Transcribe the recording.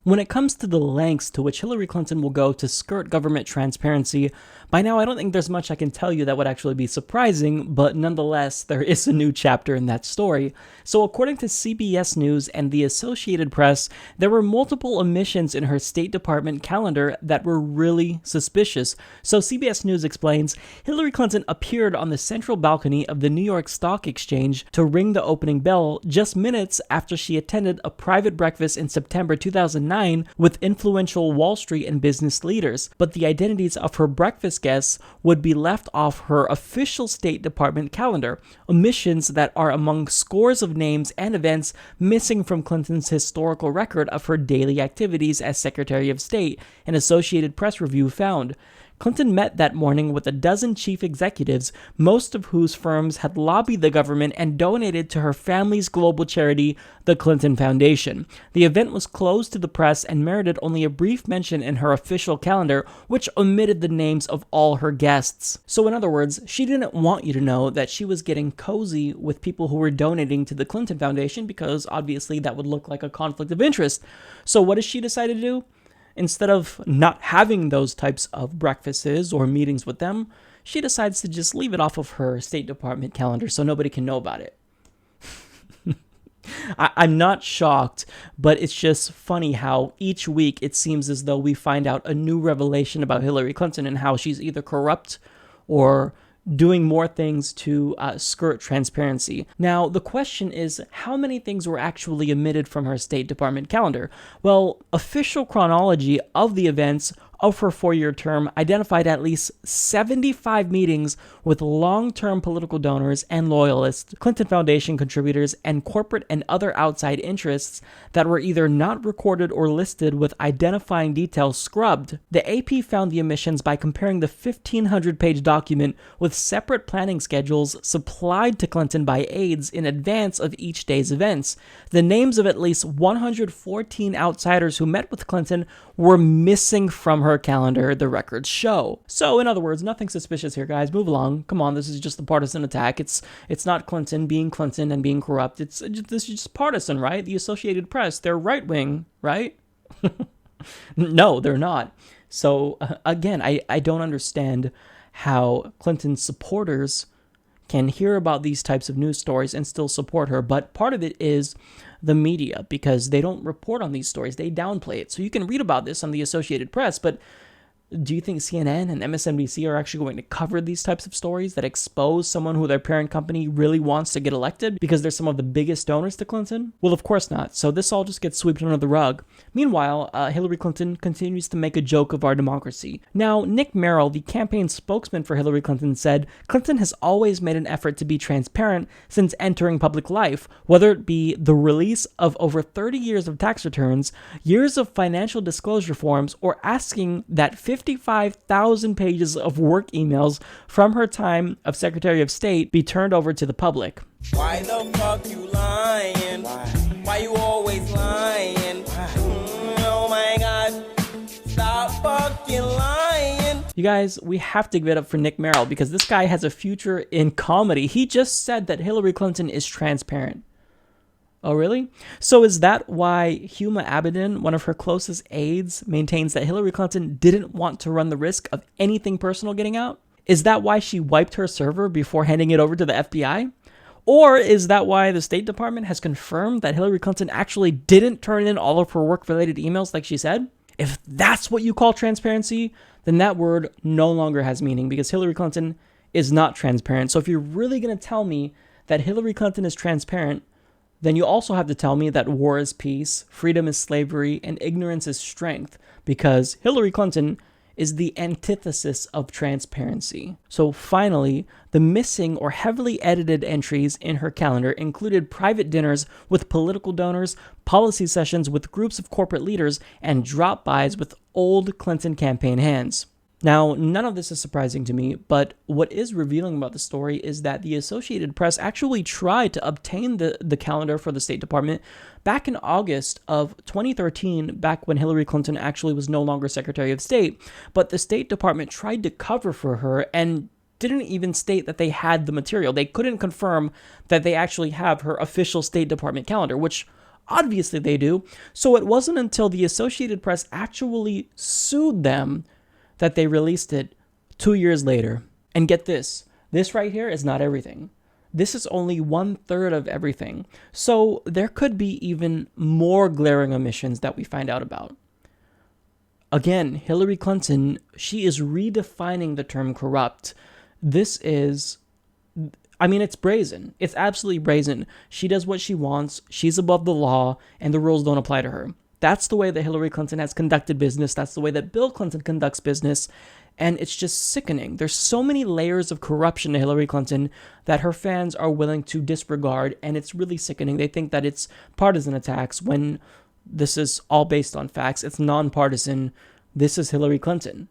When it comes to the lengths to which Hillary Clinton will go to skirt government transparency, by now I don't think there's much I can tell you that would actually be surprising, but nonetheless, there is a new chapter in that story. So according to CBS News and the Associated Press, there were multiple omissions in her State Department calendar that were really suspicious. So CBS News explains, Hillary Clinton appeared on the central balcony of the New York Stock Exchange to ring the opening bell just minutes after she attended a private breakfast in September 2009 with influential Wall Street and business leaders, but the identities of her breakfast guests would be left off her official State Department calendar, omissions that are among scores of names and events missing from Clinton's historical record of her daily activities as Secretary of State, an Associated Press review found. Clinton met that morning with a dozen chief executives, most of whose firms had lobbied the government and donated to her family's global charity, the Clinton Foundation. The event was closed to the press and merited only a brief mention in her official calendar, which omitted the names of all her guests. So in other words, she didn't want you to know that she was getting cozy with people who were donating to the Clinton Foundation because obviously that would look like a conflict of interest. So what does she decide to do? Instead of not having those types of breakfasts or meetings with them, she decides to just leave it off of her State Department calendar so nobody can know about it. I'm not shocked, but it's just funny how each week it seems as though we find out a new revelation about Hillary Clinton and how she's either corrupt or doing more things to skirt transparency. Now, the question is, how many things were actually omitted from her State Department calendar? Well, official chronology of the events of her 4-year term identified at least 75 meetings with long-term political donors and loyalists, Clinton Foundation contributors, and corporate and other outside interests that were either not recorded or listed with identifying details scrubbed. The AP found the omissions by comparing the 1,500-page document with separate planning schedules supplied to Clinton by aides in advance of each day's events. The names of at least 114 outsiders who met with Clinton were missing from her calendar, the records show. So, in other words, nothing suspicious here, guys. Move along. Come on, this is just a partisan attack. It's not Clinton being Clinton and being corrupt. This is just partisan, right? The Associated Press, they're right-wing, right? No, they're not. So, again, I don't understand how Clinton's supporters can hear about these types of news stories and still support her, but part of it is the media, because they don't report on these stories, they downplay it. So you can read about this on the Associated Press, but do you think CNN and MSNBC are actually going to cover these types of stories that expose someone who their parent company really wants to get elected because they're some of the biggest donors to Clinton? Well, of course not. So this all just gets swept under the rug. Meanwhile, Hillary Clinton continues to make a joke of our democracy. Now, Nick Merrill, the campaign spokesman for Hillary Clinton, said, Clinton has always made an effort to be transparent since entering public life, whether it be the release of over 30 years of tax returns, years of financial disclosure forms, or asking that 55,000 pages of work emails from her time of Secretary of State be turned over to the public. Why the fuck you lying? Why you always lying? Oh my god, stop fucking lying. You guys, we have to give it up for Nick Merrill because this guy has a future in comedy. He just said that Hillary Clinton is transparent. Oh, really? So is that why Huma Abedin, one of her closest aides, maintains that Hillary Clinton didn't want to run the risk of anything personal getting out? Is that why she wiped her server before handing it over to the FBI? Or is that why the State Department has confirmed that Hillary Clinton actually didn't turn in all of her work-related emails like she said? If that's what you call transparency, then that word no longer has meaning because Hillary Clinton is not transparent. So if you're really going to tell me that Hillary Clinton is transparent, then you also have to tell me that war is peace, freedom is slavery, and ignorance is strength, because Hillary Clinton is the antithesis of transparency. So finally, the missing or heavily edited entries in her calendar included private dinners with political donors, policy sessions with groups of corporate leaders, and drop-bys with old Clinton campaign hands. Now, none of this is surprising to me, but what is revealing about the story is that the Associated Press actually tried to obtain the calendar for the State Department back in August of 2013, back when Hillary Clinton actually was no longer Secretary of State, but the State Department tried to cover for her and didn't even state that they had the material. They couldn't confirm that they actually have her official State Department calendar, which Obviously they do. So it wasn't until the Associated Press actually sued them that they released it 2 years later. And get this right here is not everything. This is only 1/3 of everything. So there could be even more glaring omissions that we find out about. Again, Hillary Clinton, she is redefining the term corrupt. This is, it's brazen. It's absolutely brazen. She does what she wants. She's above the law, and the rules don't apply to her. That's the way that Hillary Clinton has conducted business. That's the way that Bill Clinton conducts business. And it's just sickening. There's so many layers of corruption to Hillary Clinton that her fans are willing to disregard, and it's really sickening. They think that it's partisan attacks when this is all based on facts. It's nonpartisan. This is Hillary Clinton.